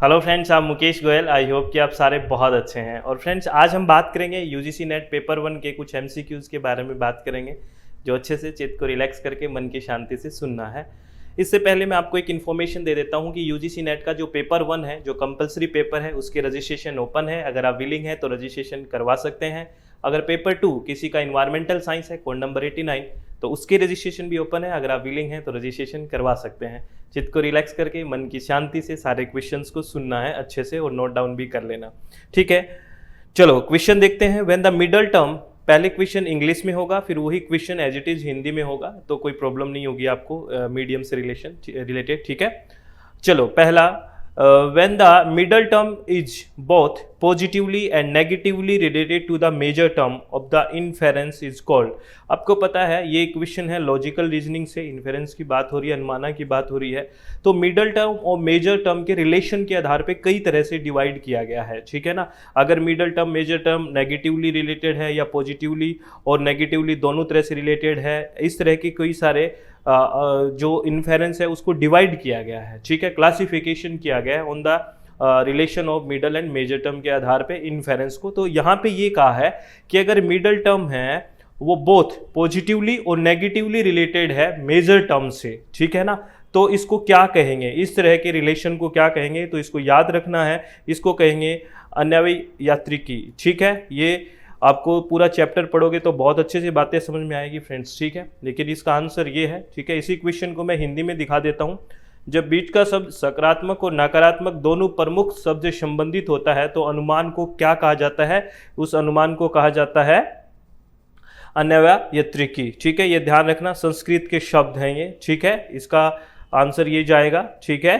Hello friends, आप Mukesh Goyal. I hope कि आप सारे बहुत अच्छे हैं। और फ्रेंड्स, आज हम बात करेंगे यूजीसी नेट पेपर 1 के कुछ एमसीक्यूज़ के बारे में बात करेंगे, जो अच्छे से चित्त को रिलैक्स करके मन की शांति से सुनना है। इससे पहले मैं आपको एक इन्फॉर्मेशन दे देता हूं कि यूजीसी नेट का जो पेपर 1 है, जो कंपलसरी पेपर है, उसके रजिस्ट्रेशन ओपन है। अगर आप विलिंग हैं तो रजिस्ट्रेशन करवा सकते हैं। अगर पेपर 2 किसी का इन्वायरमेंटल साइंस है, कोड नंबर 89, तो उसके रजिस्ट्रेशन भी ओपन है। अगर आप विलिंग हैं तो रजिस्ट्रेशन करवा सकते हैं। चित्त को रिलैक्स करके मन की शांति से सारे क्वेश्चंस को सुनना है अच्छे से और नोट डाउन भी कर लेना, ठीक है। चलो क्वेश्चन देखते हैं। व्हेन द मिडल टर्म, पहले क्वेश्चन इंग्लिश में होगा, फिर वही question as it is Hindi में होगा, तो कोई प्रॉब्लम नहीं होगी आपको मीडियम से रिलेटेड, ठीक है। चलो पहला, when the middle term is both positively and negatively related to the major term of the inference is called। आपको पता है ये क्वेश्चन है लॉजिकल रीजनिंग से, इन्फेरेंस की बात हो रही है, अनुमाना की बात हो रही है। तो मिडल टर्म और मेजर टर्म के रिलेशन के आधार पे कई तरह से डिवाइड किया गया है, ठीक है ना। अगर middle term major term negatively related है या पॉजिटिवली और नेगेटिवली दोनों तरह से रिलेटेड है, इस तरह के कई सारे जो इन्फेरेंस है उसको डिवाइड किया गया है, ठीक है। क्लासिफिकेशन किया गया है on the relation of middle and major term के आधार पे इन्फेरेंस को। तो यहाँ पे ये कहा है कि अगर मिडल टर्म है वो बोथ पॉजिटिवली और नेगेटिवली रिलेटेड है मेजर टर्म से, ठीक है ना, तो इसको क्या कहेंगे, इस तरह के रिलेशन को क्या कहेंगे, तो इसको याद रखना है। इसको कहेंगे अन्वयी यात्रिकी, ठीक है। ये आपको पूरा चैप्टर पढ़ोगे तो बहुत अच्छे से बातें समझ में आएगी फ्रेंड्स, ठीक है। लेकिन इसका आंसर ये है, ठीक है। इसी क्वेश्चन को मैं हिंदी में दिखा देता हूँ। जब बीच का शब्द सकारात्मक और नकारात्मक दोनों प्रमुख शब्द से संबंधित होता है तो अनुमान को क्या कहा जाता है, उस अनुमान को कहा जाता है अन्वयी यात्रिकी, ठीक है। ये ध्यान रखना, संस्कृत के शब्द हैं ये, ठीक है। इसका आंसर ये जाएगा, ठीक है।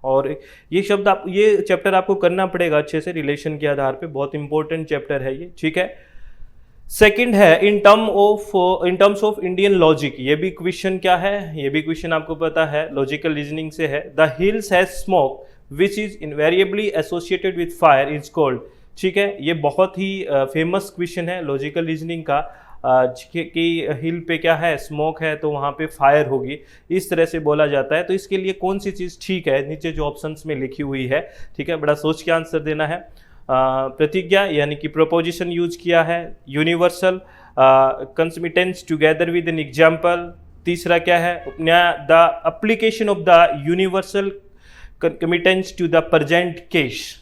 और ये शब्द आप, ये चैप्टर आपको करना पड़ेगा अच्छे से रिलेशन के आधार पे, बहुत इंपॉर्टेंट चैप्टर है ये, ठीक है। सेकंड है in terms of Indian logic. ये भी क्वेश्चन क्या है, ये भी क्वेश्चन आपको पता है लॉजिकल रीजनिंग से है। The hills has smoke which is invariably associated with fire is called, ठीक है। ये बहुत ही फेमस क्वेश्चन है लॉजिकल रीजनिंग का, कि हिल पे क्या है, स्मोक है, तो वहाँ पे फायर होगी, इस तरह से बोला जाता है। तो इसके लिए कौन सी चीज़ ठीक है, नीचे जो ऑप्शंस में लिखी हुई है, ठीक है। बड़ा सोच के आंसर देना है। प्रतिज्ञा यानी कि प्रोपोजिशन यूज किया है। Universal concomitance together with an example. तीसरा क्या है, the application of the universal concomitance to the present case,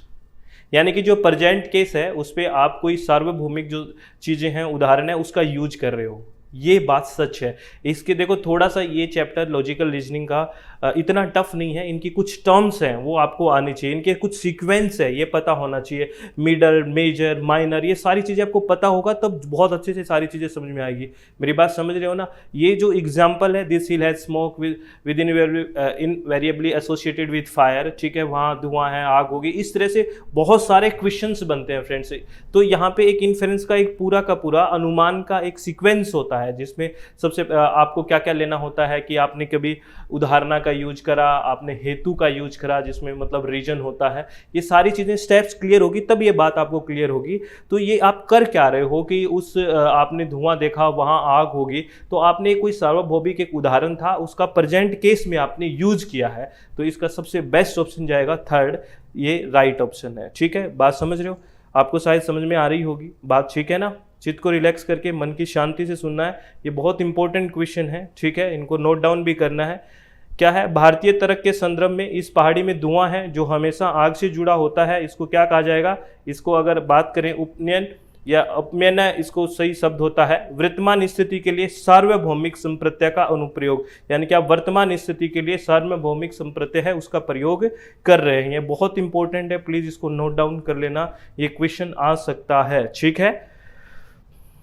यानी कि जो प्रेजेंट केस है उस पर आप कोई सार्वभौमिक जो चीज़ें हैं, उदाहरण है, उसका यूज कर रहे हो। ये बात सच है। इसके देखो थोड़ा सा ये चैप्टर लॉजिकल रीजनिंग का इतना टफ नहीं है। इनकी कुछ टर्म्स हैं वो आपको आनी चाहिए, इनके कुछ सीक्वेंस है ये पता होना चाहिए। मिडल, मेजर, माइनर, ये सारी चीज़ें आपको पता होगा तब बहुत अच्छे से सारी चीज़ें समझ में आएगी। मेरी बात समझ रहे हो ना। ये जो एग्जाम्पल है, this hill has smoke with invariably associated with fire, ठीक है, वहाँ धुआं है, आग होगी, इस तरह से बहुत सारे क्वेश्चंस बनते हैं फ्रेंड्स। तो यहाँ पे एक इन्फेरेंस का एक पूरा का पूरा अनुमान का एक सीक्वेंस होता है, जिसमें सबसे आपको क्या क्या लेना होता है कि आपने कभी उदाहरण का यूज करा, आपने हेतु का यूज करा, जिसमें मतलब रीजन होता है। ये सारी चीजें स्टेप्स क्लियर होगी तब ये बात आपको क्लियर होगी। तो ये आप कर क्या रहे हो कि उस आपने धुआं देखा, वहां आग होगी, तो आपने कोई सार्वभौमिक एक उदाहरण था, उसका प्रेजेंट केस में आपने यूज किया है। तो इसका सबसे बेस्ट ऑप्शन जाएगा थर्ड, ये राइट ऑप्शन है, ठीक है। बात समझ रहे हो, आपको शायद समझ में आ रही होगी बात, ठीक है ना। चित्त को रिलैक्स करके मन की शांति से सुनना है। ये बहुत इंपॉर्टेंट क्वेश्चन है, ठीक है, इनको नोट डाउन भी करना है। क्या है, भारतीय तर्क के संदर्भ में इस पहाड़ी में धुआं है जो हमेशा आग से जुड़ा होता है, इसको क्या कहा जाएगा। इसको अगर बात करें उपनयन या अपनयन, इसको सही शब्द होता है वर्तमान स्थिति के लिए सार्वभौमिक संप्रत्यय का अनुप्रयोग, यानी कि आप वर्तमान स्थिति के लिए सार्वभौमिक संप्रत्यय है उसका प्रयोग कर रहे हैं। ये बहुत इंपॉर्टेंट है, प्लीज इसको नोट डाउन कर लेना, ये क्वेश्चन आ सकता है, ठीक है।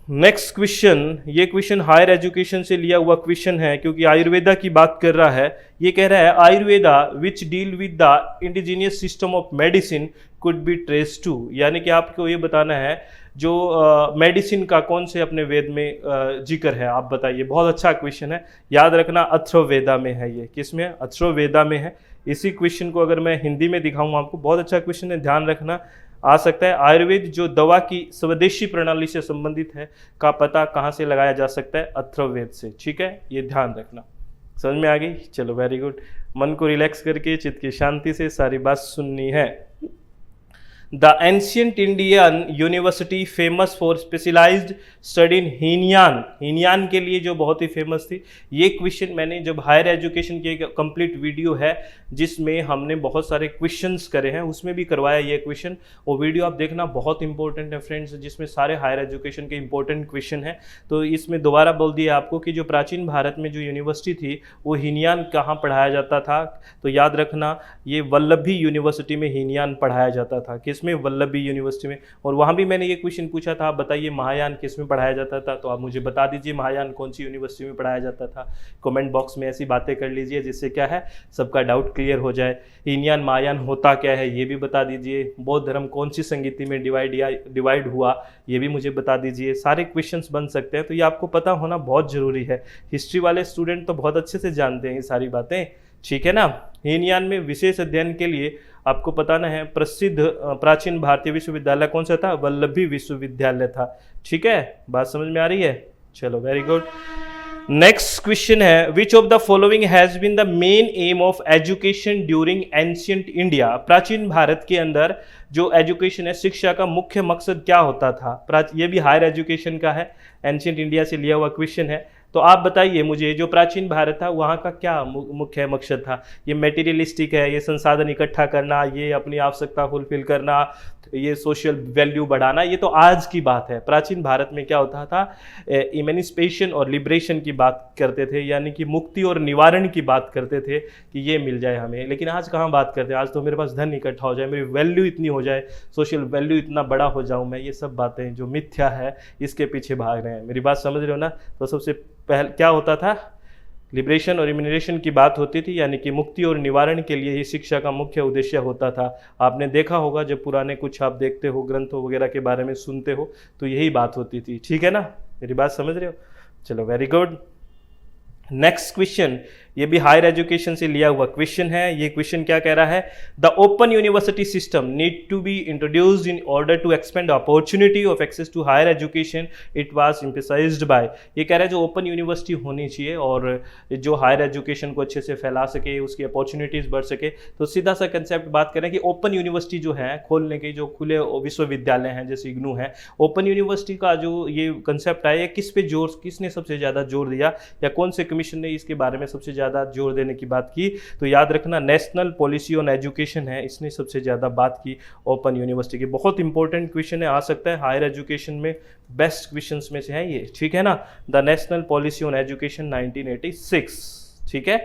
नेक्स्ट क्वेश्चन, ये क्वेश्चन हायर एजुकेशन से लिया हुआ क्वेश्चन है क्योंकि आयुर्वेदा की बात कर रहा है। ये कह रहा है Ayurveda which deal with the indigenous system of medicine could be trace to, यानी कि आपको ये बताना है जो मेडिसिन का कौन से अपने वेद में जिक्र है, आप बताइए। बहुत अच्छा क्वेश्चन है, याद रखना अथर्ववेदा में है ये। किस में? अथर्ववेदा में है। इसी क्वेश्चन को अगर मैं हिंदी में दिखाऊं आपको, बहुत अच्छा क्वेश्चन है, ध्यान रखना, आ सकता है। आयुर्वेद जो दवा की स्वदेशी प्रणाली से संबंधित है का पता कहाँ से लगाया जा सकता है? अथर्ववेद से, ठीक है, ये ध्यान रखना। समझ में आ गई? चलो वेरी गुड। मन को रिलैक्स करके चित्त की शांति से सारी बात सुननी है। The ancient Indian university famous for specialised study in Hinayana, Hinayana के लिए जो बहुत ही फेमस थी। ये क्वेश्चन मैंने जब हायर एजुकेशन की एक कंप्लीट वीडियो है जिसमें हमने बहुत सारे क्वेश्चंस करे हैं, उसमें भी करवाया ये क्वेश्चन। वो वीडियो आप देखना, बहुत इंपॉर्टेंट है फ्रेंड्स, जिसमें सारे हायर एजुकेशन के इंपॉर्टेंट क्वेश्चन है। तो इसमें दोबारा बोल दिया आपको कि जो प्राचीन भारत में जो यूनिवर्सिटी थी वो हीनयान कहाँ पढ़ाया जाता था, तो याद रखना ये वल्लभी यूनिवर्सिटी में हीनयान पढ़ाया जाता था। किसमें? वल्लभी यूनिवर्सिटी में। और वहाँ भी मैंने ये क्वेश्चन पूछा था, आप बताइए महायान किस में पढ़ाया जाता था, तो आप मुझे बता दीजिए महायान कौन सी यूनिवर्सिटी में पढ़ाया जाता था। कमेंट बॉक्स में ऐसी बातें कर लीजिए जिससे क्या है सबका डाउट क्लियर हो जाए। हीनयान महायान होता क्या है ये भी बता दीजिए। बौद्ध धर्म कौन सी संगीति में डिवाइड हुआ ये भी मुझे बता दीजिए। सारे क्वेश्चंस बन सकते हैं, तो ये आपको पता होना बहुत ज़रूरी है। हिस्ट्री वाले स्टूडेंट तो बहुत अच्छे से जानते हैं ये सारी बातें, ठीक है ना। हीनयान में विशेष अध्ययन के लिए आपको बताना है प्रसिद्ध प्राचीन भारतीय विश्वविद्यालय कौन सा था? वल्लभी विश्वविद्यालय था, ठीक है। बात समझ में आ रही है? चलो वेरी गुड। नेक्स्ट क्वेश्चन है, which of the following has been the main aim of education during ancient India. प्राचीन भारत के अंदर जो एजुकेशन है, शिक्षा का मुख्य मकसद क्या होता था? ये भी हायर एजुकेशन का है, एंशियंट इंडिया से लिया हुआ क्वेश्चन है। तो आप बताइए मुझे, जो प्राचीन भारत था वहाँ का क्या मुख्य मकसद था? ये मेटीरियलिस्टिक है, ये संसाधन इकट्ठा करना, ये अपनी आवश्यकता फुलफिल करना, ये सोशल वैल्यू बढ़ाना, ये तो आज की बात है। प्राचीन भारत में क्या होता था? इमेनिस्पेशन और लिबरेशन की बात करते थे, यानी कि मुक्ति और निवारण की बात करते थे कि ये मिल जाए हमें। लेकिन आज कहाँ बात करते हैं? आज तो मेरे पास धन इकट्ठा हो जाए, मेरी वैल्यू इतनी हो जाए, सोशल वैल्यू इतना बड़ा हो जाऊँ मैं, ये सब बातें जो मिथ्या है इसके पीछे भाग रहे हैं। मेरी बात समझ रहे हो ना? तो सबसे पहले क्या होता था? लिबरेशन और इम्यूनरेशन की बात होती थी, यानी कि मुक्ति और निवारण के लिए ही शिक्षा का मुख्य उद्देश्य होता था। आपने देखा होगा जब पुराने कुछ आप देखते हो, ग्रंथों वगैरह के बारे में सुनते हो, तो यही बात होती थी, ठीक है ना। मेरी बात समझ रहे हो? चलो वेरी गुड। नेक्स्ट क्वेश्चन, ये भी हायर एजुकेशन से लिया हुआ क्वेश्चन है। ये क्वेश्चन क्या कह रहा है? The open university system need to be introduced in order to expand opportunity of access to higher education, it was emphasised by. ये कह रहा है जो ओपन यूनिवर्सिटी होनी चाहिए और जो हायर एजुकेशन को अच्छे से फैला सके, उसकी अपॉर्चुनिटीज़ बढ़ सके। तो सीधा सा कंसेप्ट बात करें कि ओपन यूनिवर्सिटी जो है खोलने के, जो खुले विश्वविद्यालय हैं जैसे इग्नू है, ओपन यूनिवर्सिटी का जो ये कंसेप्ट आया, किस पे जोर, किसने सबसे ज़्यादा जोर दिया, या कौन से कमीशन ने इसके बारे में सबसे ज़्यादा जोर देने की बात की? तो याद रखना नेशनल पॉलिसी ऑन एजुकेशन है, इसने सबसे ज़्यादा बात की ओपन यूनिवर्सिटी की। बहुत इंपॉर्टेंट क्वेश्चन है, आ सकता है हायर एजुकेशन में बेस्ट क्वेश्चंस में से है ये, ठीक है ना। The national policy on education 1986, ठीक है।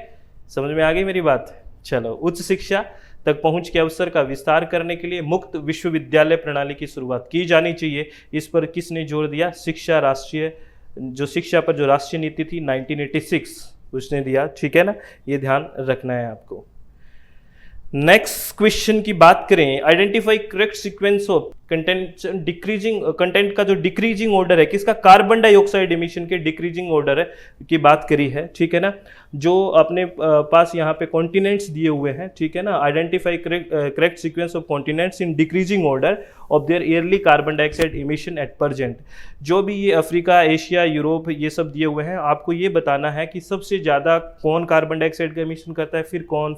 समझ में आ गई मेरी बात? चलो, उच्च शिक्षा तक पहुंच के अवसर का विस्तार करने के लिए मुक्त विश्वविद्यालय प्रणाली की शुरुआत की जानी चाहिए। इस पर किसने जोर दिया? शिक्षा पर जो राष्ट्रीय नीति थी 1986 उसने दिया, ठीक है ना। ये ध्यान रखना है आपको। नेक्स्ट क्वेश्चन की बात करें, identify correct sequence of content का जो डिक्रीजिंग ऑर्डर है किसका? कार्बन डाइऑक्साइड एमिशन के डिक्रीजिंग ऑर्डर है की बात करी है, ठीक है ना। जो अपने पास यहाँ पे कॉन्टिनेंट्स दिए हुए हैं, ठीक है ना। Identify correct sequence of continents in decreasing order of their yearly carbon dioxide emission at present. जो भी ये अफ्रीका, एशिया, यूरोप ये सब दिए हुए हैं, आपको ये बताना है कि सबसे ज़्यादा कौन कार्बन डाइऑक्साइड का एमिशन करता है, फिर कौन,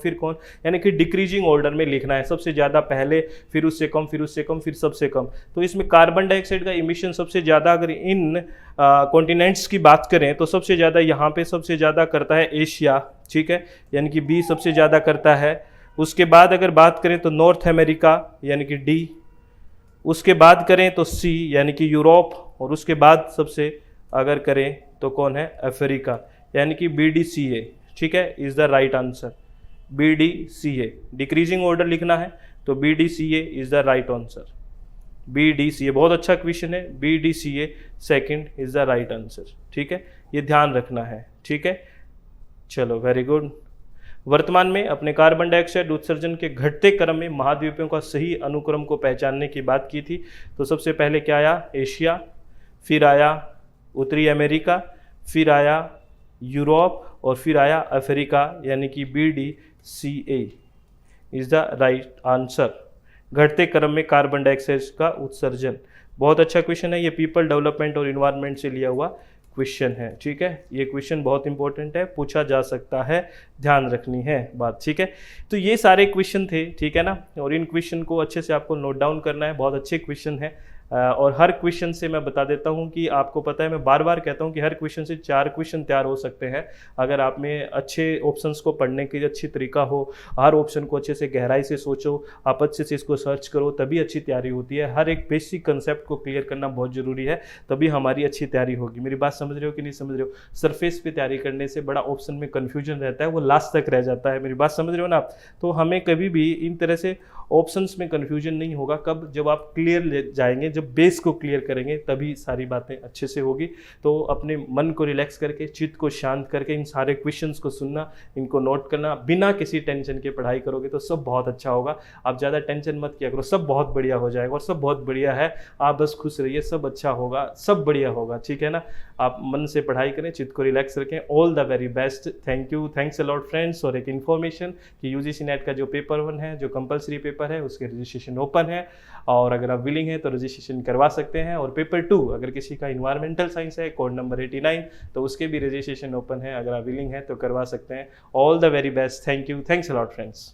यानी कि डिक्रीजिंग ऑर्डर में लिखना है। सबसे ज़्यादा पहले, फिर उससे कम, फिर उससे कम, फिर सबसे कम। तो इसमें कार्बन डाइऑक्साइड का इमिशन सबसे ज़्यादा अगर इन कॉन्टिनेंट्स की बात करें तो सबसे ज़्यादा यहाँ पे सबसे ज़्यादा करता है एशिया, ठीक है, यानी कि बी सबसे ज़्यादा करता है। उसके बाद अगर बात करें तो नॉर्थ अमेरिका यानी कि डी, उसके बाद करें तो सी यानी कि यूरोप, और उसके बाद सबसे अगर करें तो कौन है? अफ्रीका, यानी कि BDCA, ठीक है, is the right answer. BDCA decreasing order लिखना है तो BDCA is the right answer. BDCA बहुत अच्छा क्वेश्चन है, BDCA second is the right answer, ठीक है, ये ध्यान रखना है, ठीक है। चलो वेरी गुड। वर्तमान में अपने कार्बन डाइऑक्साइड उत्सर्जन के घटते क्रम में महाद्वीपों का सही अनुक्रम को पहचानने की बात की थी। तो सबसे पहले क्या आया? एशिया, फिर आया उत्तरी अमेरिका, फिर आया यूरोप, और फिर आया अफ्रीका, यानी कि BDCA is the right answer. घटते क्रम में कार्बन डाइऑक्साइड का उत्सर्जन, बहुत अच्छा क्वेश्चन है ये, पीपल डेवलपमेंट और इन्वायरमेंट से लिया हुआ क्वेश्चन है, ठीक है। ये क्वेश्चन बहुत इंपॉर्टेंट है, पूछा जा सकता है, ध्यान रखनी है बात, ठीक है। तो ये सारे क्वेश्चन थे, ठीक है ना, और इन क्वेश्चन को अच्छे से आपको नोट डाउन करना है, बहुत अच्छे क्वेश्चन है। और हर क्वेश्चन से मैं बता देता हूँ कि आपको पता है, मैं बार बार कहता हूँ कि हर क्वेश्चन से 4 क्वेश्चन तैयार हो सकते हैं अगर आप में अच्छे ऑप्शंस को पढ़ने की अच्छी तरीका हो, हर ऑप्शन को अच्छे से गहराई से सोचो, आप अच्छे से इसको सर्च करो, तभी अच्छी तैयारी होती है। हर एक बेसिक कंसेप्ट को क्लियर करना बहुत ज़रूरी है, तभी हमारी अच्छी तैयारी होगी। मेरी बात समझ रहे हो कि नहीं समझ रहे हो? सरफेस पे तैयारी करने से बड़ा ऑप्शन में कन्फ्यूजन रहता है, वो लास्ट तक रह जाता है। मेरी बात समझ रहे हो ना आप? तो हमें कभी भी इन तरह से ऑप्शंस में कन्फ्यूजन नहीं होगा, कब? जब आप क्लियर ले जाएंगे, जब बेस को क्लियर करेंगे, तभी सारी बातें अच्छे से होगी। तो अपने मन को रिलैक्स करके, चित्त को शांत करके इन सारे क्वेश्चंस को सुनना, इनको नोट करना, बिना किसी टेंशन के पढ़ाई करोगे तो सब बहुत अच्छा होगा। आप ज़्यादा टेंशन मत किया करो, सब बहुत बढ़िया हो जाएगा और सब बहुत बढ़िया है। आप बस खुश रहिए, सब अच्छा होगा, सब बढ़िया होगा, ठीक है ना। आप मन से पढ़ाई करें, चित्त को रिलैक्स रखें। All the very best, thank you, thanks a lot friends. और एक इन्फॉर्मेशन कि यूजीसी नेट का जो पेपर 1 है, जो कंपलसरी पेपर है, उसके रजिस्ट्रेशन ओपन है, और अगर आप विलिंग हैं तो रजिस्ट्रेशन करवा सकते हैं। और पेपर 2 अगर किसी का इन्वायरमेंटल साइंस है, कोड नंबर 89, तो उसके भी रजिस्ट्रेशन ओपन है, अगर आप विलिंग हैं तो करवा सकते हैं। All the very best, thank you, thanks a lot friends.